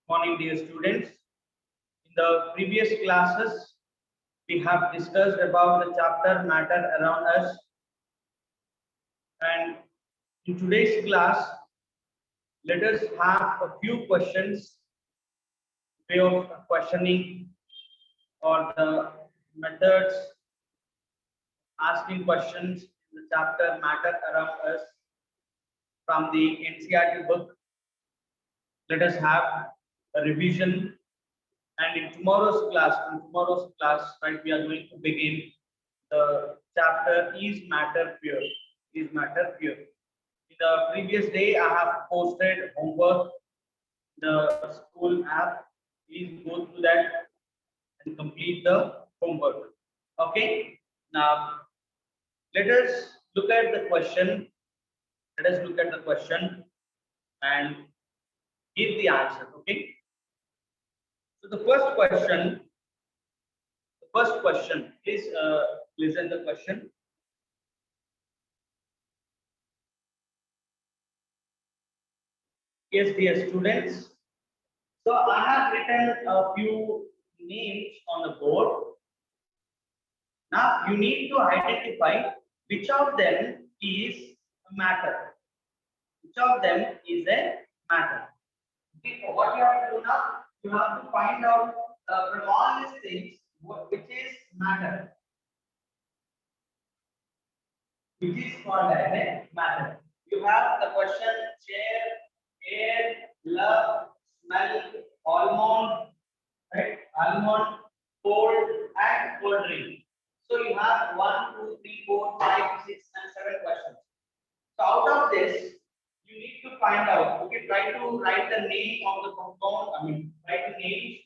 Morning, dear students. In the previous classes, we have discussed about the chapter matter around us, and in today's class, let us have a few questions, way of questioning or the methods asking questions in the chapter matter around us from the NCERT book. Let us have a revision. And in tomorrow's class, right, we are going to begin the chapter Is Matter Pure? Is Matter Pure? In the previous day, I have posted homework in the school app. Please go through that and complete the homework. Okay. Now, let us look at the question. Let us look at the question and give the answer. Okay. So the first question. Please listen the question. Yes, dear students. So I have written a few names on the board. Now you need to identify which of them is a matter. Which of them is a matter. Okay, so what you have to do now, you have to find out from all these things which is matter. Which is called as a matter. You have the question chair, air, love, smell, almond, right? Almond, cold, and cold drink. So you have 1, 2, 3, 4, 5, 6, and 7 questions. So out of this, you need to find out. Okay, try to write the name of the compound. Write the names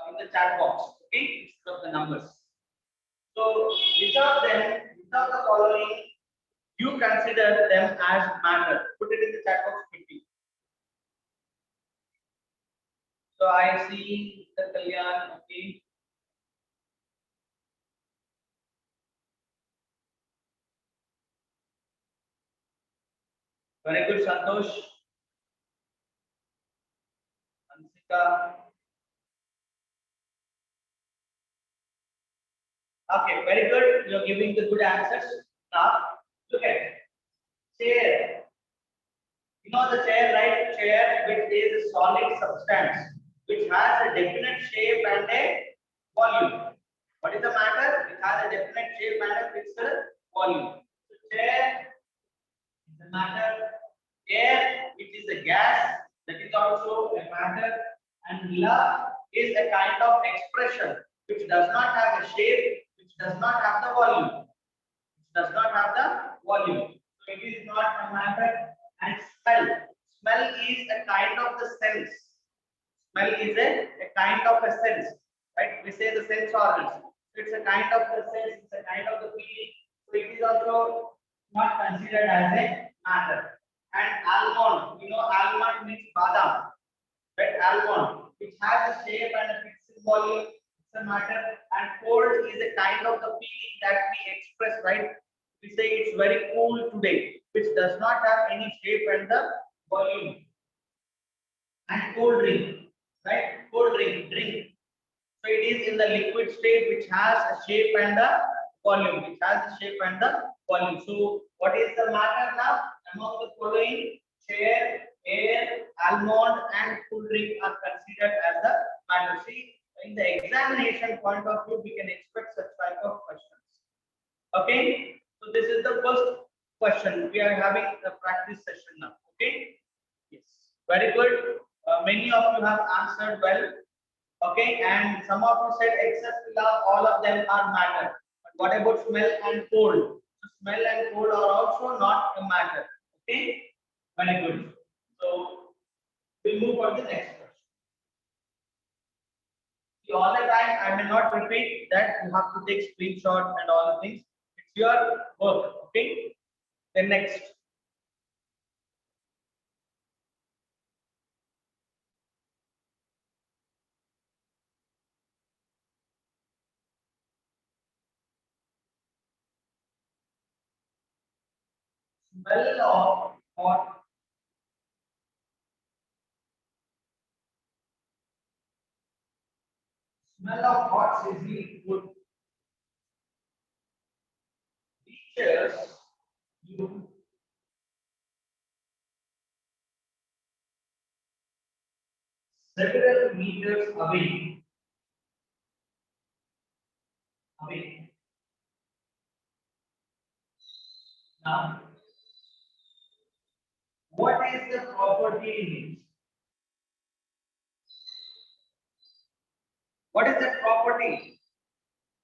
in the chat box. Okay, instead of the numbers. So which of the following you consider them as matter? Put it in the chat box quickly. So I see the Kalyan. Okay. Very good, Santosh. Ansika. Okay, very good. You're giving the good answers. Now, look at chair. You know the chair, right? Chair, which is a solid substance, which has a definite shape and a volume. What is the matter? It has a definite shape and a fixed volume. So chair is a matter. Air, which is a gas, that is also a matter. And love is a kind of expression which does not have a shape, which does not have the volume. Which does not have the volume. So it is not a matter. And smell. Smell is a kind of the sense. Smell is a kind of a sense. Right? We say the sense organs. So it's a kind of the sense, it's a kind of the feeling. So it is also not considered as a matter. And almond, almond means badam, right? Almond, which has a shape and a fixed volume, it's a matter. And cold is a kind of the feeling that we express, right? We say it's very cool today, which does not have any shape and the volume. And cold drink, right? Cold drink. So it is in the liquid state, which has a shape and the volume, So what is the matter now? Among the following, chair, air, almond, and cool drink are considered as the matter. See, in the examination point of view, we can expect such type of questions. Okay, so this is the first question. We are having the practice session now. Okay, yes, very good. Many of you have answered well. Okay, and some of you said except love, all of them are matter. But what about smell and cold? So smell and cold are also not a matter. Okay, very good. So we'll move on to the next question. See, all the time I may not repeat that. You have to take screenshot and all the things. It's your work. Okay. Then next. Smell of hot. smell of hot sizzling food reaches you several meters away. Away. Now, what is the property in it? What is the property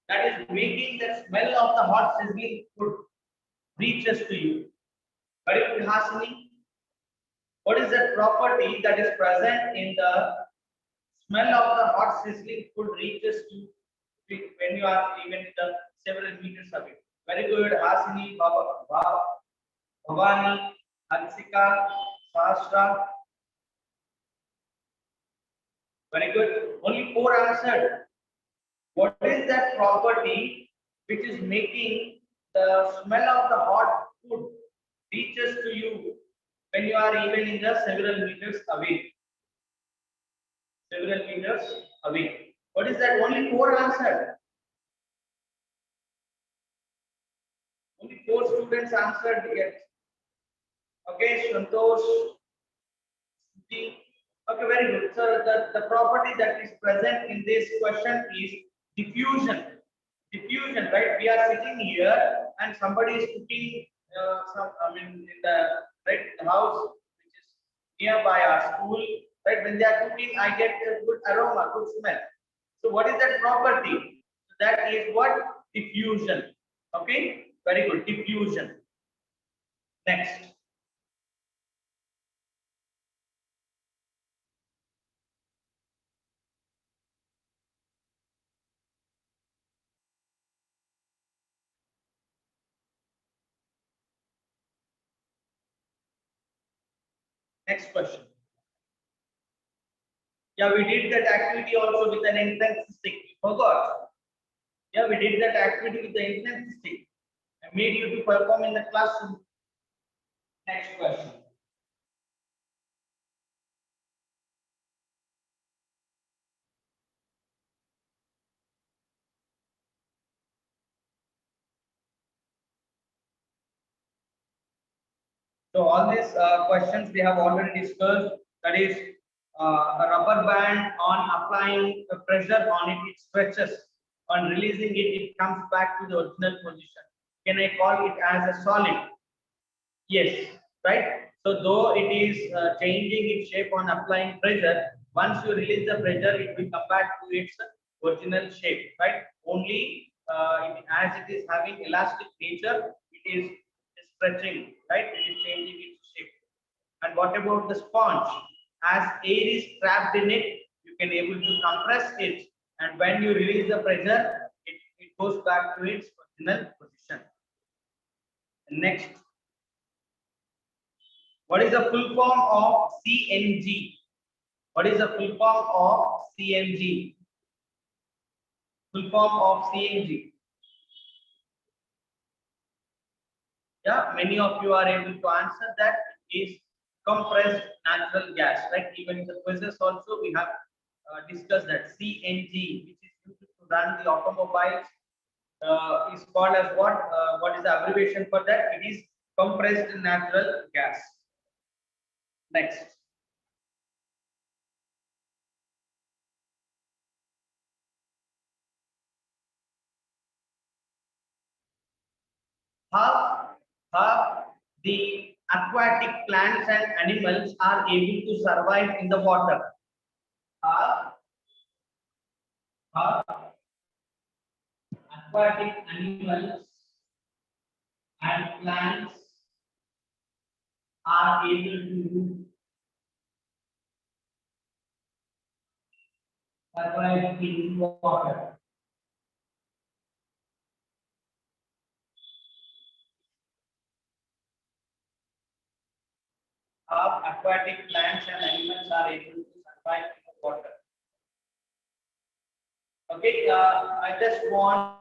that is making the smell of the hot sizzling food reaches to you? Very good, Hasini. What is the property that is present in the smell of the hot sizzling food reaches you when you are even in the several meters away? Very good, Hasini, Bhavani, Hansika, Sastra. Very good. Only four answered. What is that property which is making the smell of the hot food reaches to you when you are even in the several meters away? Several meters away. What is that? Only four answered. Only four students answered yet. Okay, Santosh. Shruti. Okay, very good. So the property that is present in this question is diffusion. Diffusion, right? We are sitting here and somebody is cooking in the right the house which is nearby our school, right? When they are cooking, I get a good aroma, good smell. So what is that property? That is what? Diffusion. Okay, very good. Diffusion. Next. Next question. Yeah, we did that activity also with an incense stick. We forgot. Yeah, we did that activity with the incense stick. I made you to perform in the classroom. Next question. So all these questions we have already discussed. That is a rubber band on applying pressure on it, it stretches. On releasing it, it comes back to the original position. Can I call it as a solid? Yes, right. So though it is changing its shape on applying pressure, once you release the pressure, it will come back to its original shape, right? Only as it is having elastic nature, it is stretching, right? It is changing its shape. And what about the sponge? As air is trapped in it, you can able to compress it, and when you release the pressure, it goes back to its original position. Next. What is the full form of CNG? What is the full form of CNG? Full form of CNG. Yeah, many of you are able to answer that. It is compressed natural gas. Right? Even in the quizzes also we have discussed that CNG, which is used to run the automobiles, is called as what? What is the abbreviation for that? It is compressed natural gas. Next. How the aquatic plants and animals are able to survive in the water? How aquatic animals and plants are able to survive in water? How aquatic plants and animals are able to survive in the water? Okay, I just want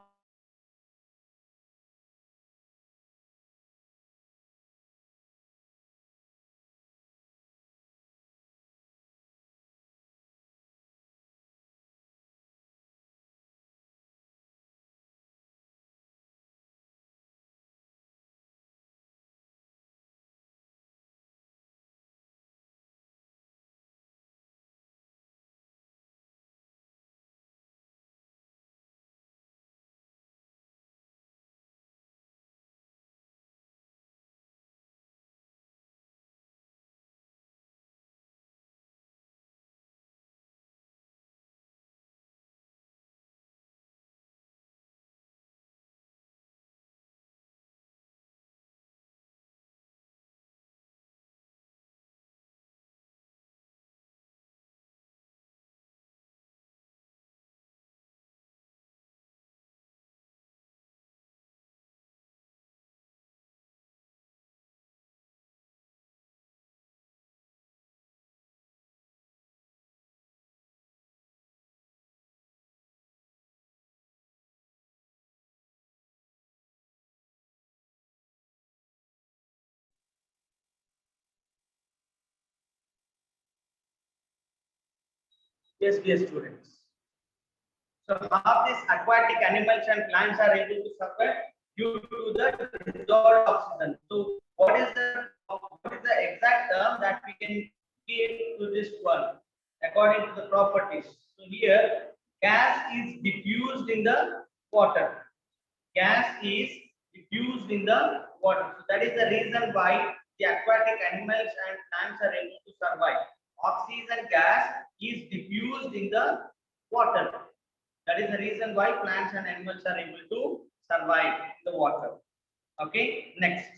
Yes, dear students. So how these aquatic animals and plants are able to survive due to the dissolved oxygen. So what is the exact term that we can give to this one according to the properties? So here gas is diffused in the water. Gas is diffused in the water. So that is the reason why the aquatic animals and plants are able to survive. Oxygen gas is diffused in the water. That is the reason why plants and animals are able to survive in the water. Okay, next.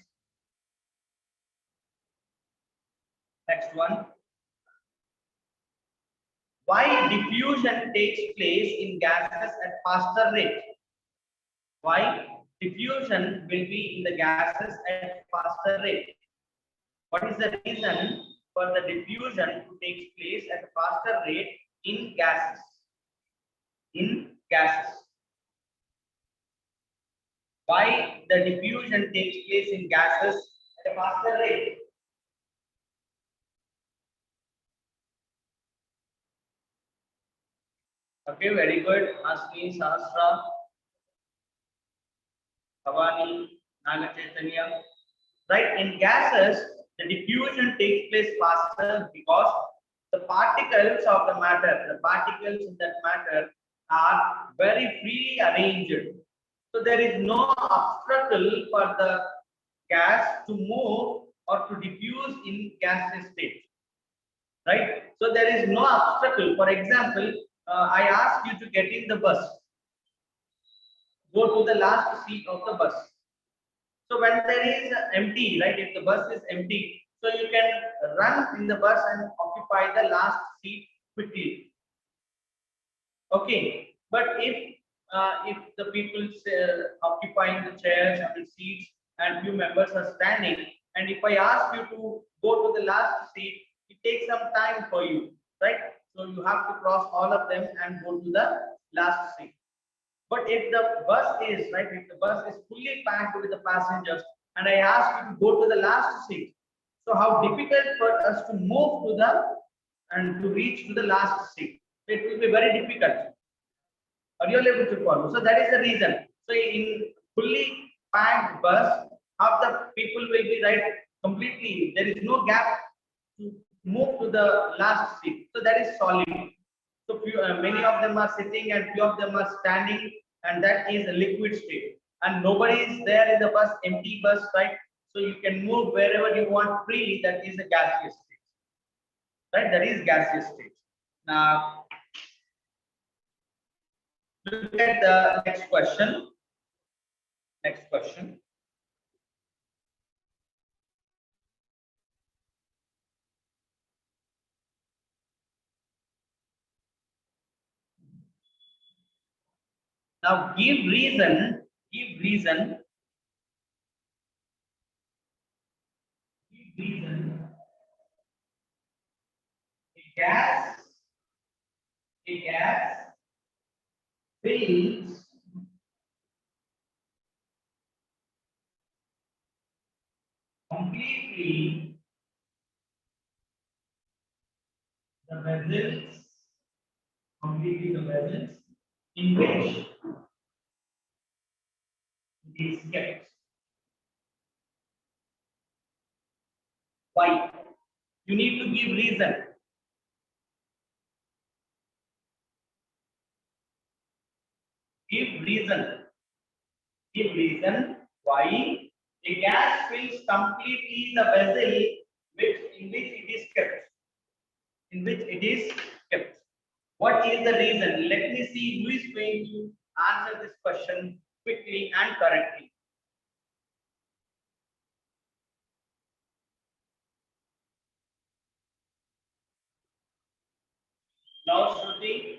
Next one. Why diffusion takes place in gases at faster rate? Why diffusion will be in the gases at faster rate? What is the reason for the diffusion to take place at a faster rate in gases? In gases. Why the diffusion takes place in gases at a faster rate? Okay, very good. Asmi, Sahasra, Bhavani, Naga Chaitanya. Right, in gases, the diffusion takes place faster because the particles of the matter, the particles in that matter are very freely arranged. So there is no obstacle for the gas to move or to diffuse in gaseous state. Right? So there is no obstacle. For example, I ask you to get in the bus. Go to the last seat of the bus. So when there is empty, right? If the bus is empty, so you can run in the bus and occupy the last seat quickly. Okay, but if the people occupying the chairs and the seats and few members are standing, and if I ask you to go to the last seat, it takes some time for you, right? So you have to cross all of them and go to the last seat. But if the bus is right, if the bus is fully packed with the passengers, and I ask you to go to the last seat, so how difficult for us to move to the and to reach to the last seat? It will be very difficult. Are you able to follow? So that is the reason. So in fully packed bus, half the people will be right completely. There is no gap to move to the last seat. So that is solid. So many of them are sitting and few of them are standing, and that is a liquid state. And nobody is there in the bus, empty bus, right? So you can move wherever you want freely. That is a gaseous state, right? That is gaseous state. Now look at the next question. Next question. Now give reason a gas, a gas fills completely the vessels, completely the vessels in which it is kept. Why? You need to give reason. Give reason. Give reason why a gas fills completely the vessel in which it is kept. In which it is kept. What is the reason? Let me see who is going to answer this question quickly and correctly. Now, Shruti.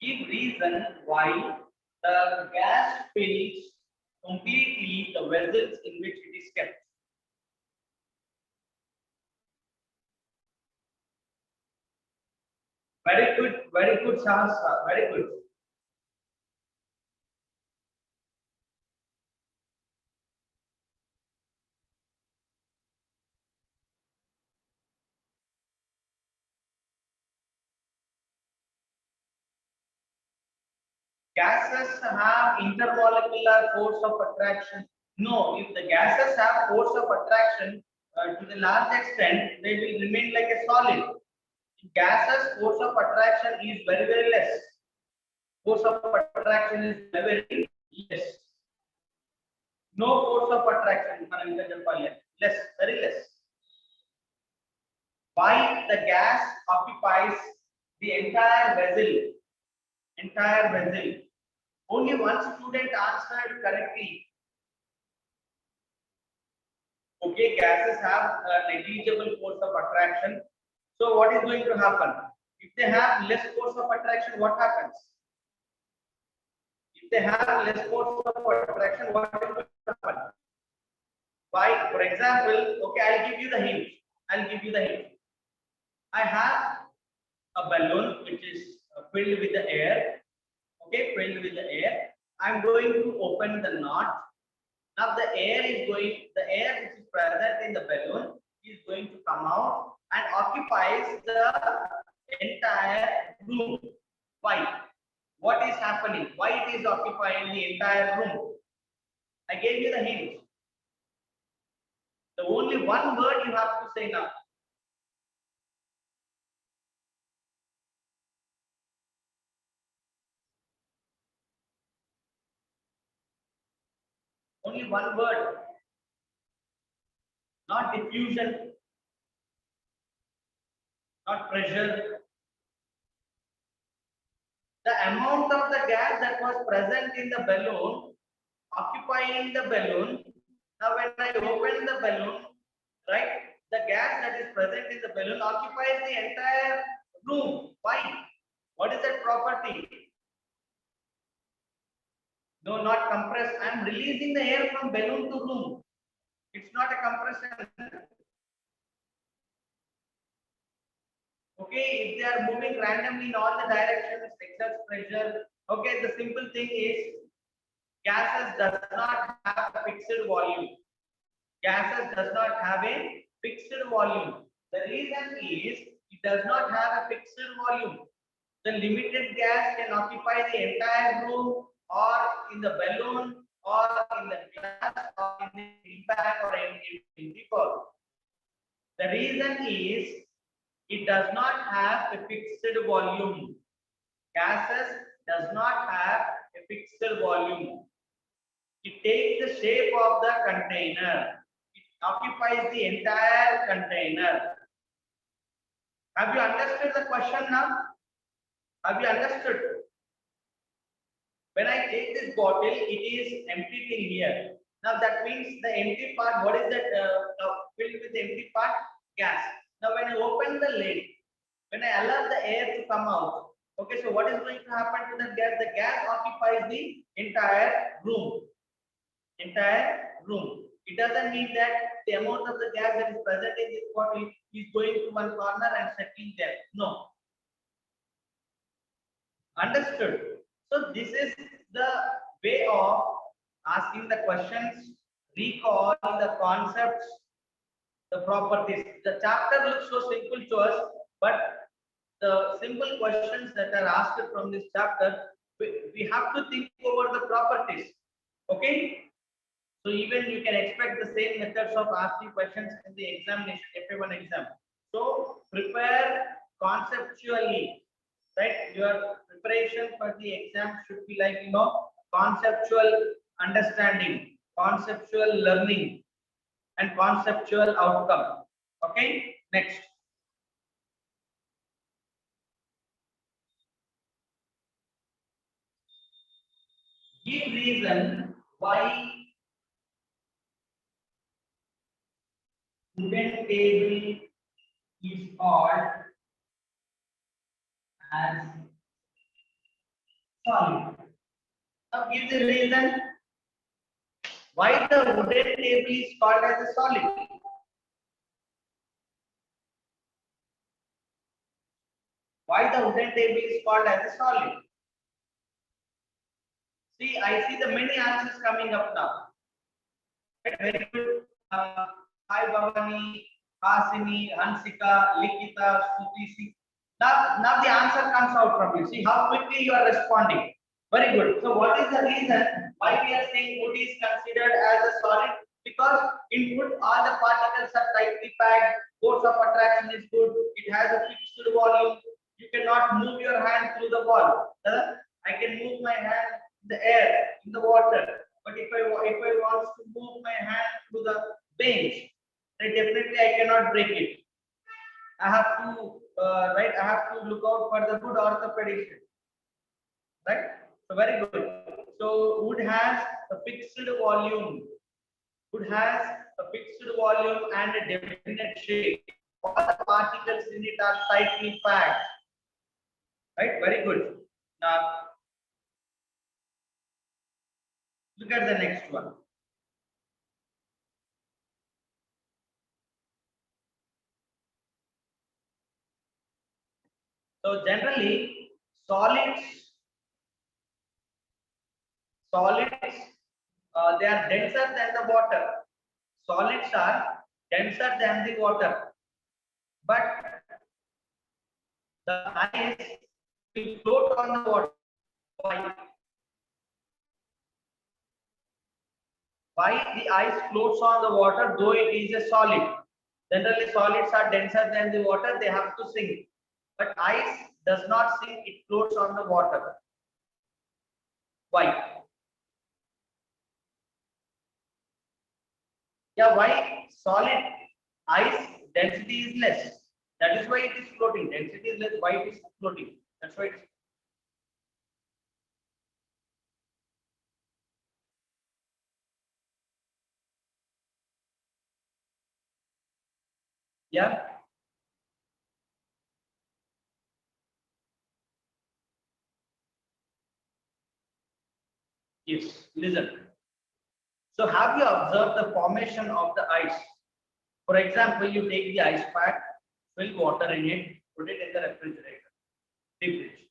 Give reason why the gas fills completely the vessels in which it is kept. Very good, Sahasra, very good. gases have intermolecular force of attraction? No, if the gases have force of attraction to the large extent, they will remain like a solid. If gases force of attraction is very, very less. Force of attraction is very, very less. No force of attraction, less, very less. Why the gas occupies the entire vessel? Entire vessel. Only one student answered correctly. Okay, gases have a negligible force of attraction. So what is going to happen? If they have less force of attraction, what happens? If they have less force of attraction, what is going to happen? Why? For example, okay, I'll give you the hint. I'll give you the hint. I have a balloon which is filled with the air. Okay, filled with the air. I'm going to open the knot. Now the air which is present in the balloon is going to come out and occupies the entire room. Why? What is happening? Why it is occupying the entire room? I gave you the hint. The only one word you have to say now. Only one word. Not diffusion, not pressure. The amount of the gas that was present in the balloon, occupying the balloon. Now when I open the balloon, right, the gas that is present in the balloon occupies the entire room. Why? What is that property? No, not compress. I am releasing the air from balloon to room. It's not a compression. Okay, if they are moving randomly in all the directions, exerts pressure. Okay, the simple thing is gases does not have a fixed volume. Gases does not have a fixed volume. The reason is it does not have a fixed volume. The limited gas can occupy the entire room or in the balloon or in the glass or in the bag or in the bottle. The reason is it does not have a fixed volume. Gases does not have a fixed volume. It takes the shape of the container. It occupies the entire container. Have you understood the question now? Have you understood? When I take this bottle, it is empty till here. Now that means the empty part, what is that filled with the empty part? Gas. Now when I open the lid, when I allow the air to come out, okay, so what is going to happen to the gas? The gas occupies the entire room. Entire room. It doesn't mean that the amount of the gas that is present in this bottle is going to one corner and settling there. No. Understood. So this is the way of asking the questions, recall the concepts, the properties. The chapter looks so simple to us, but the simple questions that are asked from this chapter, we have to think over the properties. Okay. So even you can expect the same methods of asking questions in the examination, FA1 exam. So prepare conceptually, right? Your preparation for the exam should be like, conceptual understanding, conceptual learning, and conceptual outcome. Okay, next. Give reason why wooden table is called as solid. Now give the reason why the wooden table is called as a solid. Why the wooden table is called as a solid? See, I see the many answers coming up now. Very good. Hi Bhavani, Hasini, Hansika, Likita, Suti. Now the answer comes out from you. See how quickly you are responding. Very good. So what is the reason why we are saying wood is considered as a solid? Because in wood all the particles are tightly packed, force of attraction is good, it has a fixed volume, you cannot move your hand through the wall. I can move my hand in the air, in the water, but if I want to move my hand through the bench, then definitely I cannot break it. I have to I have to look out for the good orthopedician, right? So very good. So wood has a fixed volume. Wood has a fixed volume and a definite shape. All the particles in it are tightly packed. Right? Very good. Now look at the next one. So generally, solids, solids, they are denser than the water. Solids are denser than the water, but the ice will float on the water. Why? Why the ice floats on the water though it is a solid? Generally, solids are denser than the water, they have to sink. But ice does not sink, it floats on the water. Why? Yeah, why? Solid ice density is less. That is why it is floating. Density is less, why it is floating? That's why it's. Yeah. Yes. Listen. So have you observed the formation of the ice? For example, you take the ice pack, fill water in it, put it in the refrigerator, deep fridge.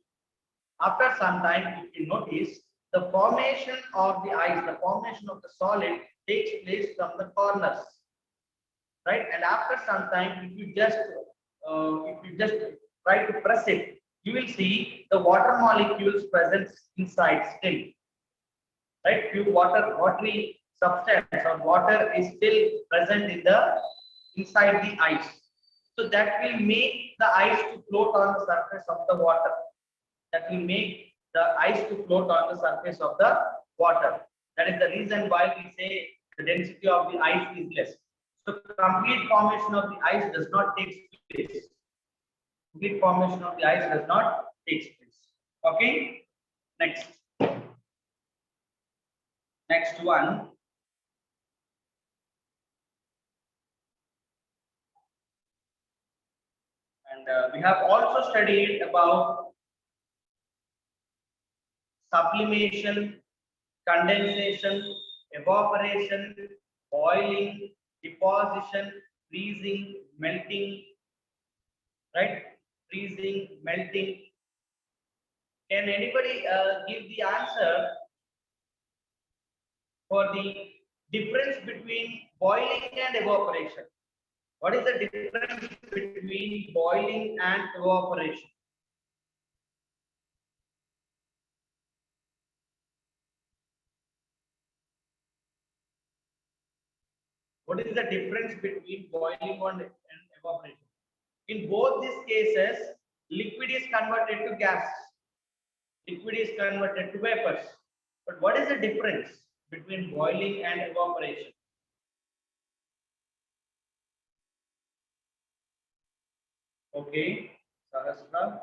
After some time, if you notice, the formation of the ice, the formation of the solid takes place from the corners, right? And after some time, if you just try to press it, you will see the water molecules present inside still, right? Few watery substance or water is still present in the inside the ice. So that will make the ice to float on the surface of the water. That will make the ice to float on the surface of the water. That is the reason why we say the density of the ice is less. So complete formation of the ice does not take place. Complete formation of the ice does not take place. Okay. Next. Next one. And we have also studied about sublimation, condensation, evaporation, boiling, deposition, freezing, melting, right? Freezing, melting. Can anybody give the answer for the difference between boiling and evaporation? What is the difference between boiling and evaporation? What is the difference between boiling and evaporation? In both these cases, liquid is converted to gas. Liquid is converted to vapors. But what is the difference between boiling and evaporation? Okay, Sahasra.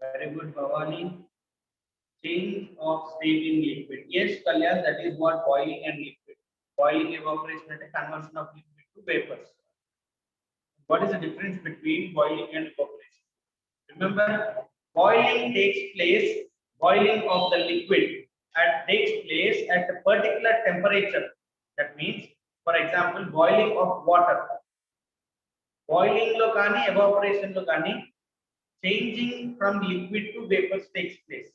Very good, Bhavani. Change of state in liquid. Yes, Kalyan, that is what boiling and liquid. Boiling, evaporation, and conversion of liquid to vapors. What is the difference between boiling and evaporation? Remember, boiling of the liquid takes place at a particular temperature. That means, for example, boiling of water. Boiling lo kani, evaporation lo kani, changing from liquid to vapors takes place.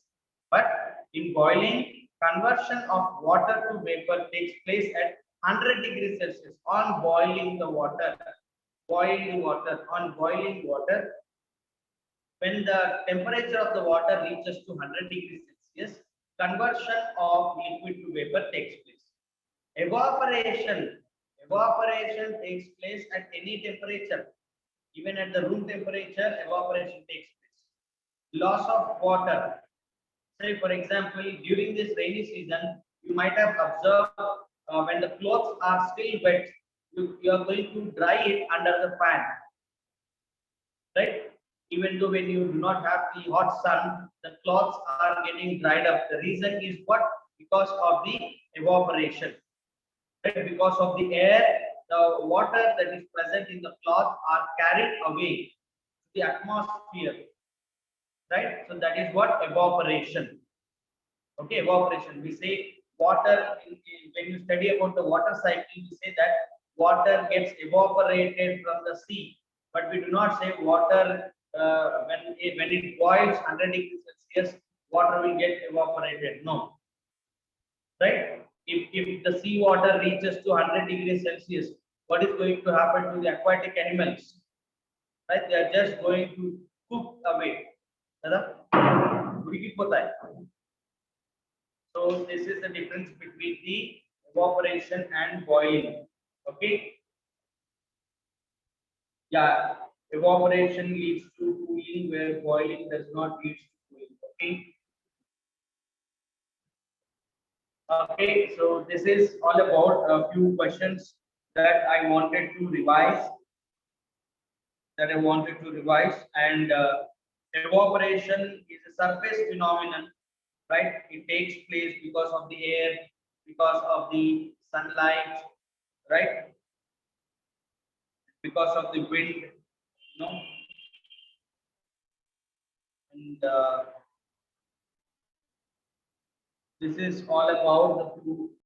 But in boiling, conversion of water to vapor takes place at 100 degrees Celsius on boiling the water. boiling water. On boiling water, when the temperature of the water reaches to 100 degrees Celsius, conversion of liquid to vapor takes place. Evaporation takes place at any temperature. Even at the room temperature, evaporation takes place. Loss of water. Say, for example, during this rainy season, you might have observed when the clothes are still wet, you are going to dry it under the fan, right? Even though when you do not have the hot sun, the cloths are getting dried up. The reason is what? Because of the evaporation, right? Because of the air, the water that is present in the cloth are carried away to the atmosphere, right? So that is what evaporation. Okay, evaporation. We say water, when you study about the water cycle, we say that water gets evaporated from the sea, but we do not say water when it boils 100 degrees Celsius, water will get evaporated. No, right? If the sea water reaches to 100 degrees Celsius, what is going to happen to the aquatic animals? Right? They are just going to cook away. So this is the difference between the evaporation and boiling. Okay. Yeah. Evaporation leads to cooling, where boiling does not lead to cooling. Okay. Okay. So this is all about a few questions that I wanted to revise. And evaporation is a surface phenomenon, right? It takes place because of the air, because of the sunlight, right? Because of the wind, and this is all about the